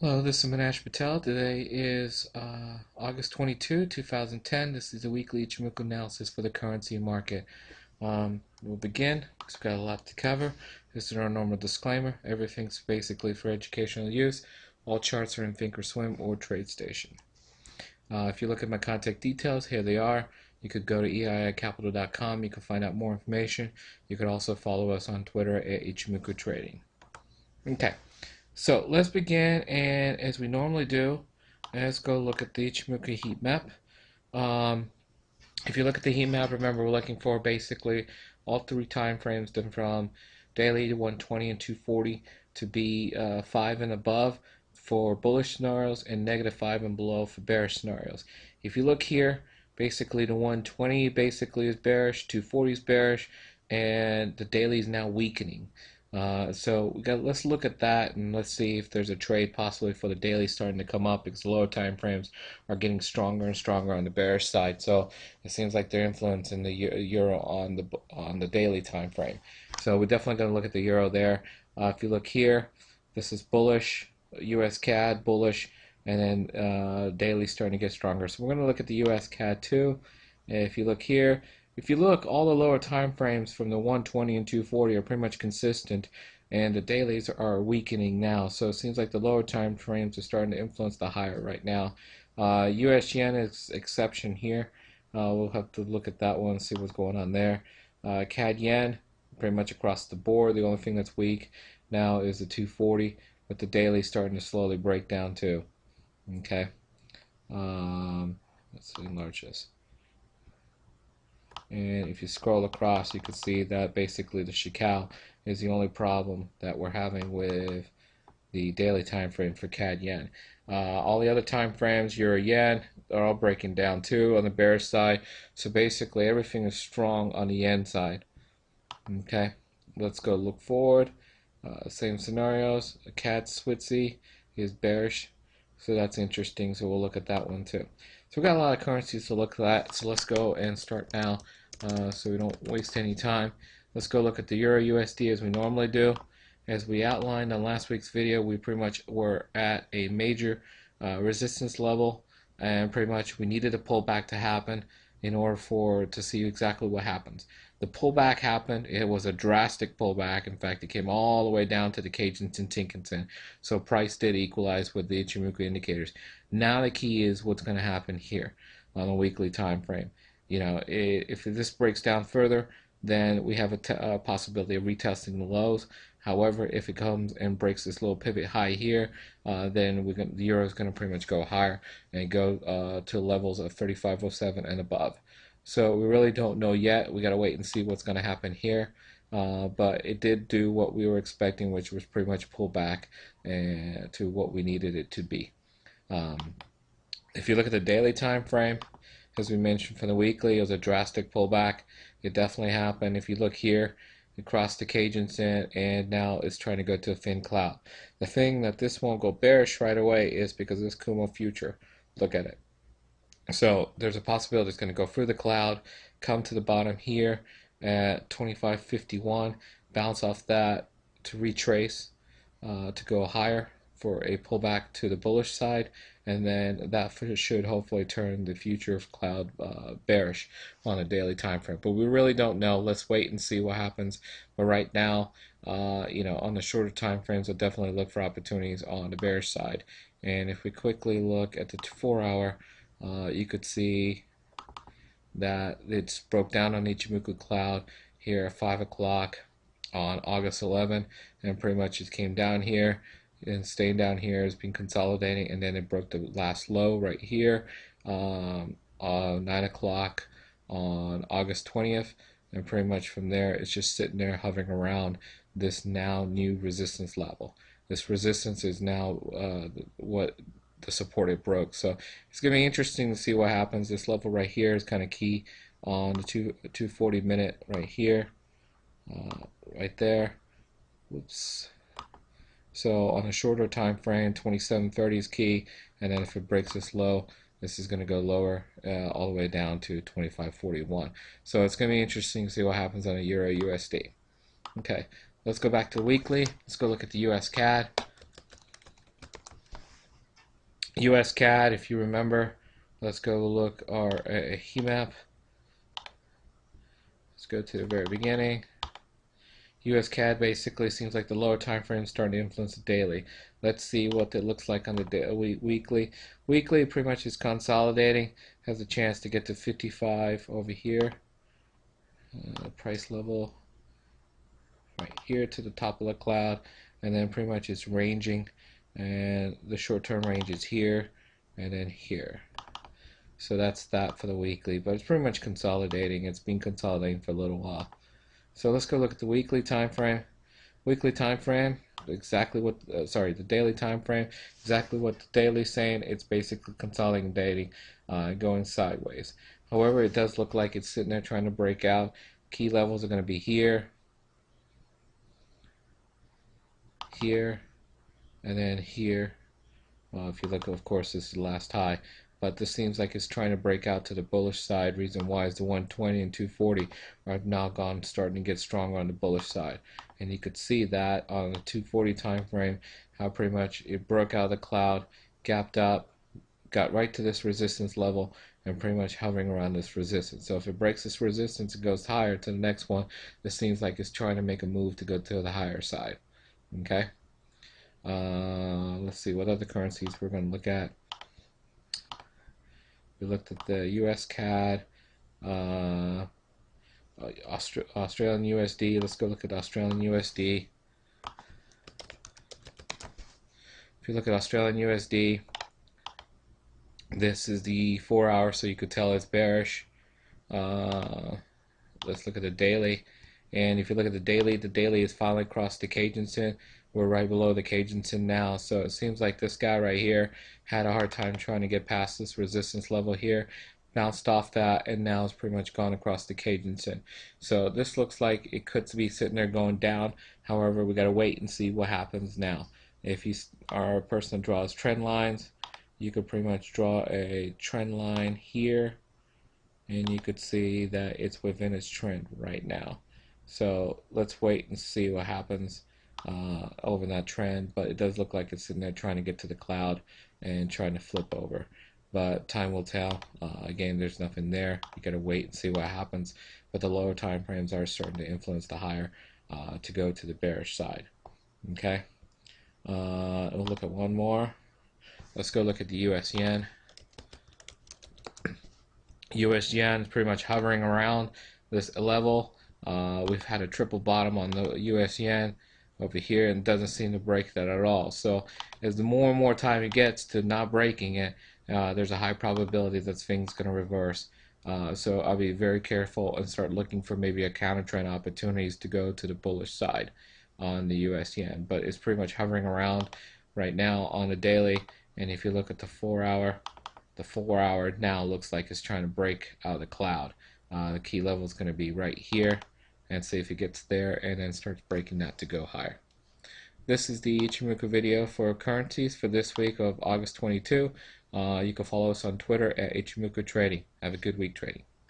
Hello, this is Manish Patel. Today is August 22, 2010. This is a weekly Ichimoku analysis for the currency market. We'll begin. We've got a lot to cover. This is our normal disclaimer. Everything's basically for educational use. All charts are in Thinkorswim or TradeStation. If you look at my contact details, here they are. You could go to eiicapital.com. You can find out more information. You could also follow us on Twitter at Ichimoku Trading. Okay. So let's begin, and as we normally do, let's go look at the Ichimoku heat map. If you look at the heat map, remember we're looking for basically all three time frames, from daily to 120 and 240 to be 5 and above for bullish scenarios and -5 and below for bearish scenarios. If you look here, basically the 120 basically is bearish, 240 is bearish, and the daily is now weakening. So let's look at that and let's see if there's a trade possibly for the daily starting to come up, because the lower time frames are getting stronger and stronger on the bearish side. So it seems like they're influencing the euro on the daily time frame. So we're definitely going to look at the euro there. If you look here, this is bullish, US CAD bullish, and then daily starting to get stronger. So we're going to look at the US CAD too. And if you look here, all the lower time frames from the 120 and 240 are pretty much consistent, and the dailies are weakening now. So it seems like the lower time frames are starting to influence the higher right now. US yen is exception here. We'll have to look at that one and see what's going on there. CAD yen, pretty much across the board. The only thing that's weak now is the 240, but the daily starting to slowly break down too. Okay. Let's enlarge this. And if you scroll across, you can see that basically the eshkal is the only problem that we're having with the daily time frame for CAD yen. All the other time frames, euro yen, are all breaking down too on the bearish side. So basically everything is strong on the yen side. Okay, let's go look forward. Same scenarios. CAD Switzy is bearish, so that's interesting. So we'll look at that one too. So we've got a lot of currencies to look at. So let's go and start now. So we don't waste any time. Let's go look at the Euro USD as we normally do. As we outlined on last week's video, we pretty much were at a major resistance level, and pretty much we needed a pullback to happen in order to see exactly what happens. The pullback happened. It was a drastic pullback. In fact, it came all the way down to the Kijun Sen Tenkan-sen. So price did equalize with the Ichimoku indicators. Now the key is what's going to happen here on a weekly time frame. You know, if this breaks down further, then we have a possibility of retesting the lows. However, if it comes and breaks this little pivot high here, then the euro is going to pretty much go higher and go to levels of 35.07 and above. So we really don't know yet. We got to wait and see what's going to happen here. But it did do what we were expecting, which was pretty much pull back to what we needed it to be. If you look at the daily time frame, as we mentioned for the weekly, it was a drastic pullback. It definitely happened. If you look here, it crossed the Kijun Sen, and now it's trying to go to a thin cloud. The thing that this won't go bearish right away is because of this Kumo future. Look at it. So there's a possibility it's going to go through the cloud, come to the bottom here at 25.51, bounce off that to retrace, to go higher for a pullback to the bullish side, and then that should hopefully turn the future of cloud bearish on a daily time frame. But we really don't know. Let's wait and see what happens. But right now, on the shorter time frames, I'll definitely look for opportunities on the bearish side. And if we quickly look at the 4-hour, you could see that it's broke down on Ichimoku cloud here at 5 o'clock on August 11, and pretty much it came down here and staying down here, has been consolidating, and then it broke the last low right here on 9 o'clock on August 20th, and pretty much from there it's just sitting there hovering around this now new resistance level. This resistance is now what the support it broke. So it's going to be interesting to see what happens. This level right here is kind of key on the 240 minute right here, right there. Whoops. So on a shorter time frame, 27.30 is key, and then if it breaks this low, this is going to go lower all the way down to 25.41. So it's going to be interesting to see what happens on a Euro USD. Okay, let's go back to the weekly. Let's go look at the US CAD. US CAD, if you remember, let's go look our heat map. Let's go to the very beginning. US CAD basically seems like the lower time frame is starting to influence the daily. Let's see what it looks like on the weekly. Weekly pretty much is consolidating, has a chance to get to 55 over here. Price level right here to the top of the cloud, and then pretty much it's ranging, and the short-term range is here and then here. So that's that for the weekly, but it's pretty much consolidating. It's been consolidating for a little while. So let's go look at the weekly time frame. Weekly time frame, exactly what the daily time frame, exactly what the daily is saying. It's basically consolidating, going sideways. However, it does look like it's sitting there trying to break out. Key levels are going to be here, here, and then here. If you look, of course, this is the last high, but this seems like it's trying to break out to the bullish side. Reason why is the 120 and 240 are now starting to get stronger on the bullish side, and you could see that on the 240 time frame, how pretty much it broke out of the cloud, gapped up, got right to this resistance level, and pretty much hovering around this resistance. So if it breaks this resistance and goes higher to the next one, this seems like it's trying to make a move to go to the higher side. Okay. Let's see what other currencies we're going to look at. We looked at the US CAD, Australian USD. Let's go look at Australian USD. If you look at Australian USD, this is the 4 hour, so you could tell it's bearish. Let's look at the daily, and if you look at the daily is finally crossed the Kijun-sen. We're right below the Kijun-sen now, so it seems like this guy right here had a hard time trying to get past this resistance level here, bounced off that, and now it's pretty much gone across the Kijun-sen. So this looks like it could be sitting there going down. However, we got to wait and see what happens now. If you are a person that draws trend lines, you could pretty much draw a trend line here, and you could see that it's within its trend right now. So let's wait and see what happens over that trend, but it does look like it's sitting there trying to get to the cloud and trying to flip over, but time will tell. Again, there's nothing there. You gotta wait and see what happens, but the lower time frames are starting to influence the higher to go to the bearish side. Okay, we'll look at one more. Let's go look at the US yen. US yen is pretty much hovering around this level. We've had a triple bottom on the US yen over here, and doesn't seem to break that at all. So as the more and more time it gets to not breaking it, there's a high probability that things going to reverse. So I'll be very careful and start looking for maybe a counter trend opportunities to go to the bullish side on the US yen. But it's pretty much hovering around right now on the daily, and if you look at the 4 hour, the 4 hour now looks like it's trying to break out of the cloud. The key level is going to be right here, and see if it gets there and then starts breaking that to go higher. This is the Ichimoku video for currencies for this week of August 22. You can follow us on Twitter at Ichimoku Trading. Have a good week trading.